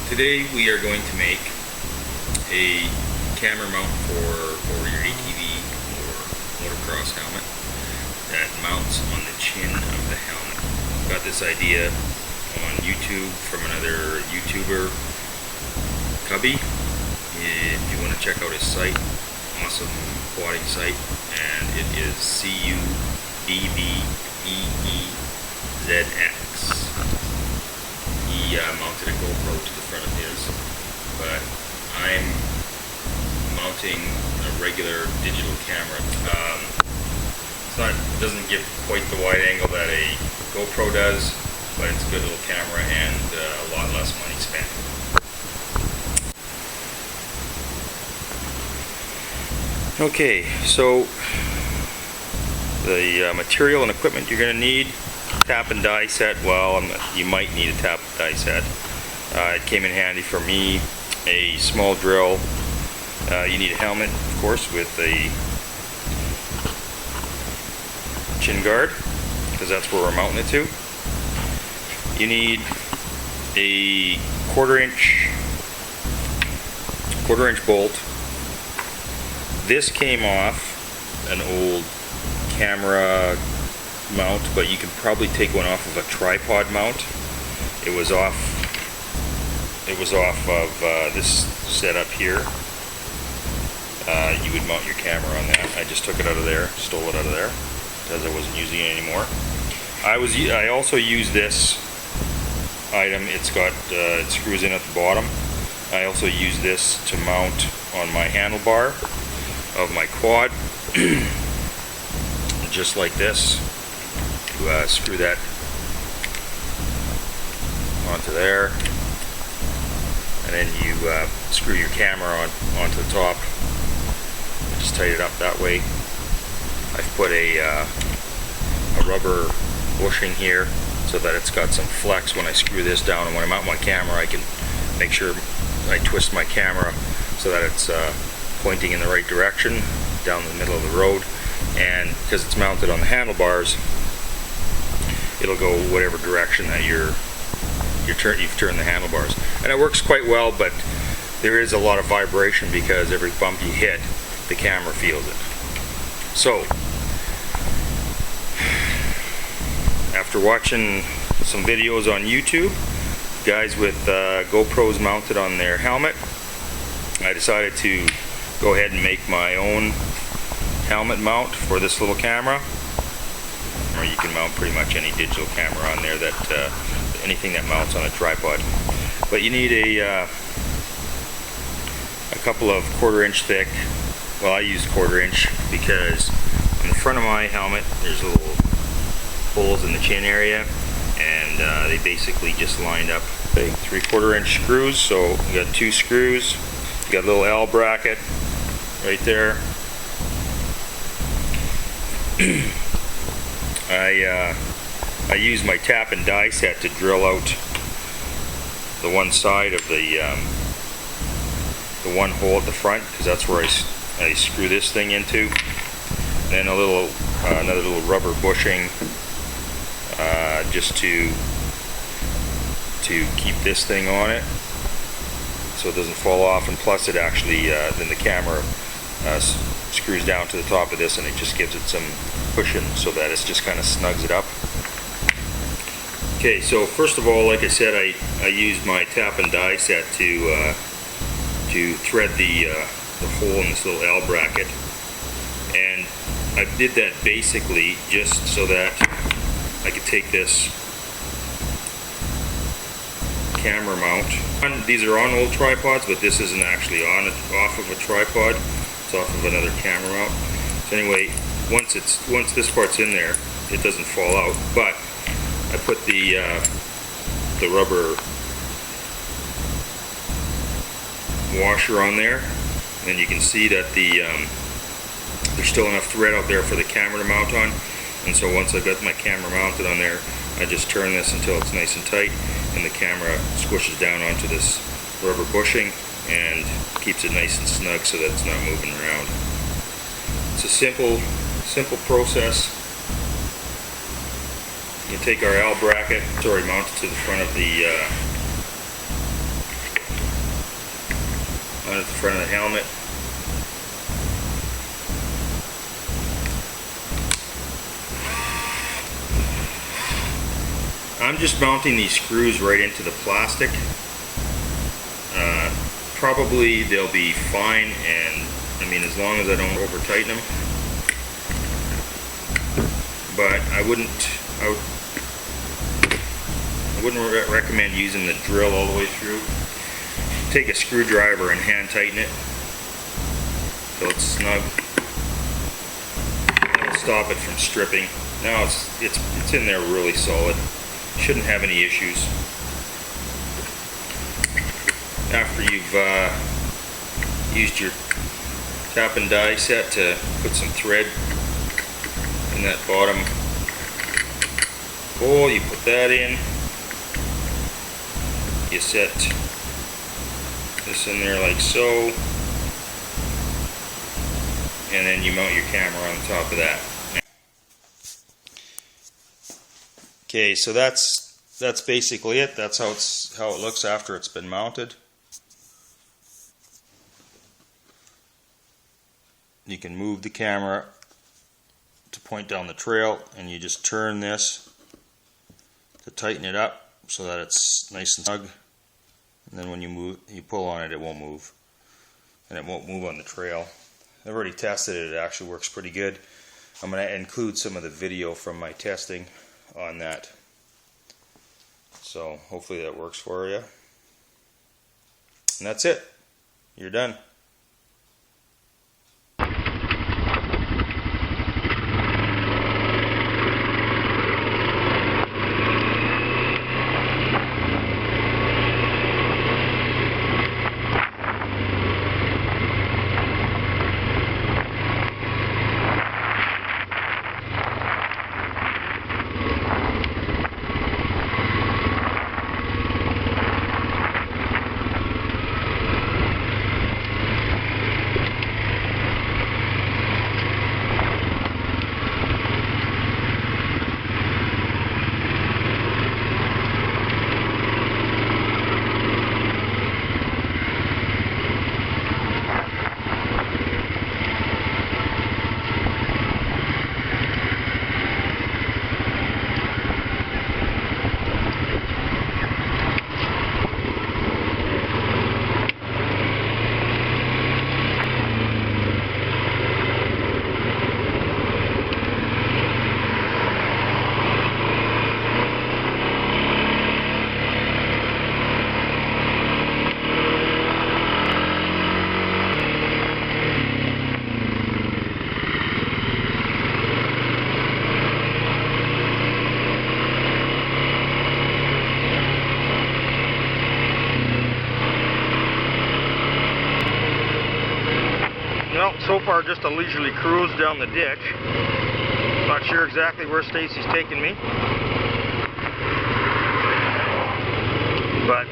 Today we are going to make a camera mount for your ATV or motocross helmet that mounts on the chin of the helmet. Got this idea on YouTube from another YouTuber, Cubbeezx. If you want to check out his site, awesome quadding site, and it is Cubbeezx. He mounted a GoPro to the front of his, but I'm mounting a regular digital camera. It doesn't give quite the wide angle that a GoPro does, but it's a good little camera and a lot less money spent. Okay, so the material and equipment you're going to need: tap and die set. Well, you might need a tap and die set. It came in handy for me. A small drill. You need a helmet, of course, with a chin guard, because that's where we're mounting it to. You need a quarter inch bolt. This came off an old camera mount, but you could probably take one off of a tripod mount. It was off of this setup here. You would mount your camera on that. I just took it out of there, stole it out of there, because I wasn't using it anymore. I also use this item. It's got it screws in at the bottom. I also use this to mount on my handlebar of my quad, just like this. You screw that onto there, and then you screw your camera onto the top. Just tighten it up that way. I've put a rubber bushing here so that it's got some flex when I screw this down, and when I mount my camera I can make sure I twist my camera so that it's pointing in the right direction down the middle of the road. And because it's mounted on the handlebars, it'll go whatever direction that you've turned the handlebars. And it works quite well, but there is a lot of vibration because every bump you hit, the camera feels it. So, after watching some videos on YouTube, guys with GoPros mounted on their helmet, I decided to go ahead and make my own helmet mount for this little camera. Or you can mount pretty much any digital camera on there, that anything that mounts on a tripod. But you need a couple of quarter-inch thick. Well, I use quarter-inch because in the front of my helmet there's little holes in the chin area, and they basically just lined up 3/4-inch screws. So you got 2 screws. You got a little L bracket right there. I use my tap and die set to drill out the one side of the one hole at the front, because that's where I screw this thing into. And then another little rubber bushing just to keep this thing on it so it doesn't fall off, and plus it actually then the camera screws down to the top of this, and it just gives it some cushion so that it just kind of snugs it up. Okay, so first of all, like I said, I used my tap and die set to thread the hole in this little L bracket, and I did that basically just so that I could take this camera mount. These are on old tripods, but this isn't actually off of a tripod. It's off of another camera mount. So anyway, once this part's in there, it doesn't fall out. But I put the rubber washer on there, and you can see that there's still enough thread out there for the camera to mount on. And so once I've got my camera mounted on there, I just turn this until it's nice and tight, and the camera squishes down onto this rubber bushing and keeps it nice and snug so that it's not moving around. It's a simple process. You can take our L bracket, it's already mounted to the front of the at the front of the helmet. I'm just mounting these screws right into the plastic. Probably they'll be fine, and I mean, as long as I don't over tighten them. But I wouldn't recommend using the drill all the way through. Take a screwdriver and hand tighten it so it's snug. It'll stop it from stripping. Now it's in there really solid. Shouldn't have any issues. After you've used your tap and die set to put some thread in that bottom hole, you put that in. You set this in there like so, and then you mount your camera on top of that. Okay, so that's basically it. That's how it looks after it's been mounted. You can move the camera to point down the trail, and you just turn this to tighten it up so that it's nice and snug. And then when you pull on it, it won't move, and it won't move on the trail. I've already tested it. It actually works pretty good. I'm going to include some of the video from my testing on that. So hopefully that works for you. And that's it. You're done. Well, so far just a leisurely cruise down the ditch. Not sure exactly where Stacy's taking me, but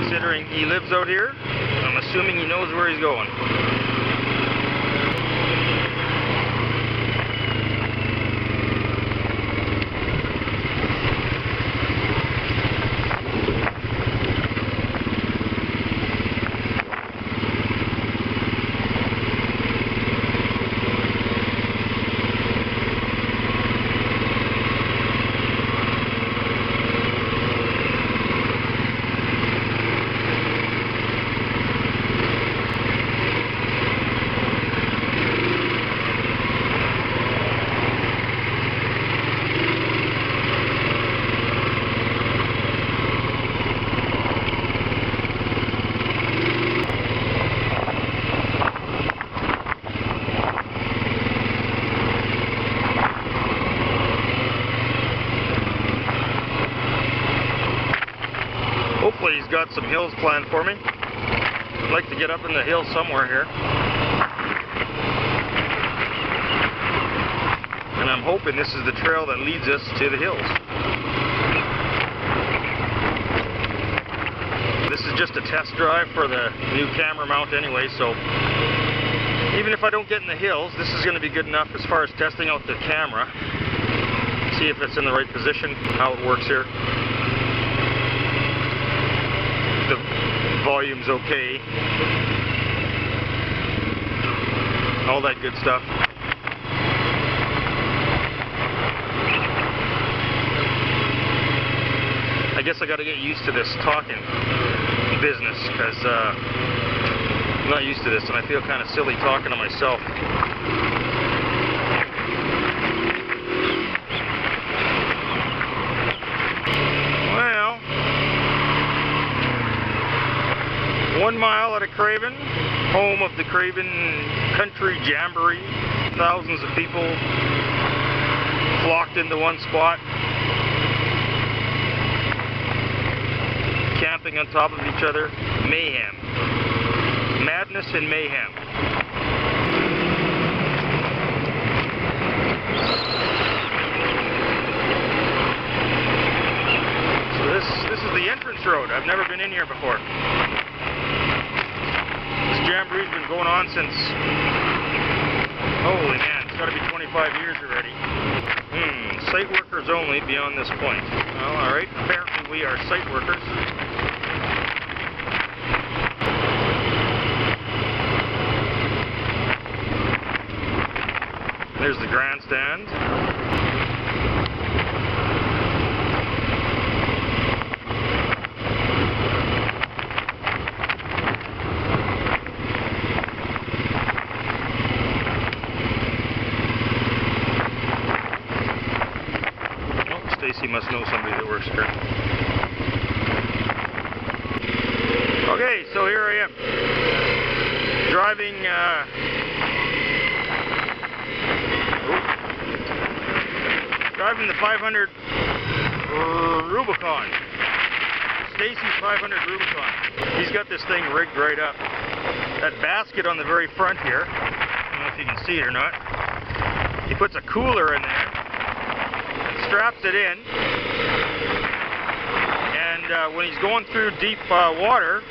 considering he lives out here, I'm assuming he knows where he's going. Hopefully he's got some hills planned for me. I'd like to get up in the hills somewhere here. And I'm hoping this is the trail that leads us to the hills. This is just a test drive for the new camera mount anyway, so even if I don't get in the hills, this is going to be good enough as far as testing out the camera. See if it's in the right position, how it works here. The volume's okay. all that good stuff. I guess I got to get used to this talking business, because I'm not used to this, and I feel kind of silly talking to myself. Well, 1 mile out of Craven, home of the Craven Country Jamboree. Thousands of people flocked into one spot, camping on top of each other. Mayhem. Madness and mayhem. So this is the entrance road. I've never been in here before. This jamboree's been going on since, holy man, it's got to be 25 years already. Site workers only beyond this point. Well, alright, apparently we are site workers. There's the grandstand. Stacy must know somebody that works here. Okay, so here I am, driving driving the 500 Rubicon. Stacy's 500 Rubicon. He's got this thing rigged right up. That basket on the very front here, I don't know if you can see it or not, he puts a cooler in there, straps it in, and when he's going through deep water,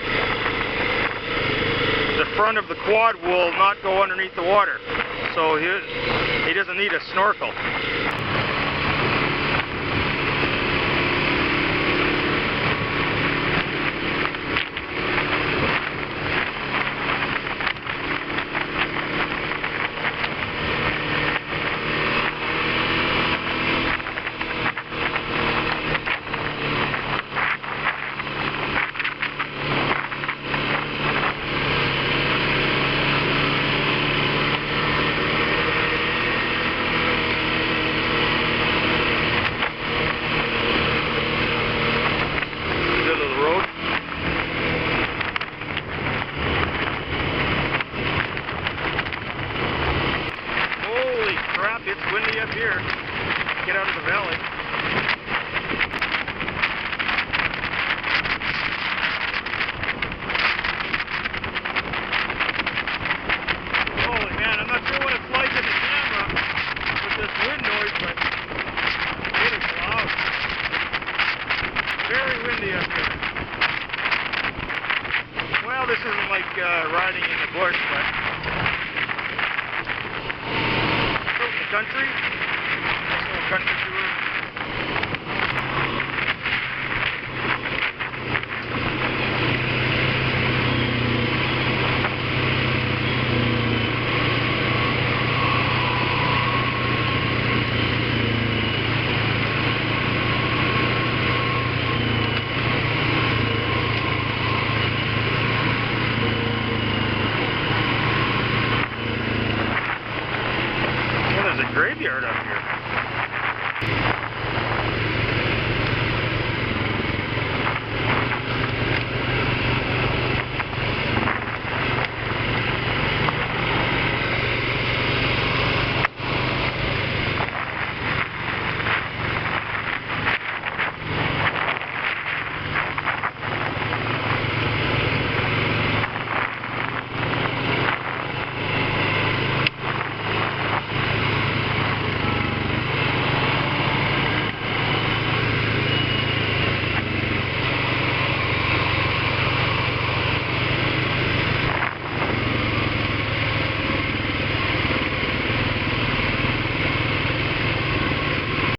the front of the quad will not go underneath the water, so he doesn't need a snorkel. It's windy up here. Get out of the valley. Holy man, I'm not sure what it's like in the camera with this wind noise, but it is loud. Very windy up here. Well, this isn't like riding in the bush, but country, nice little country tour.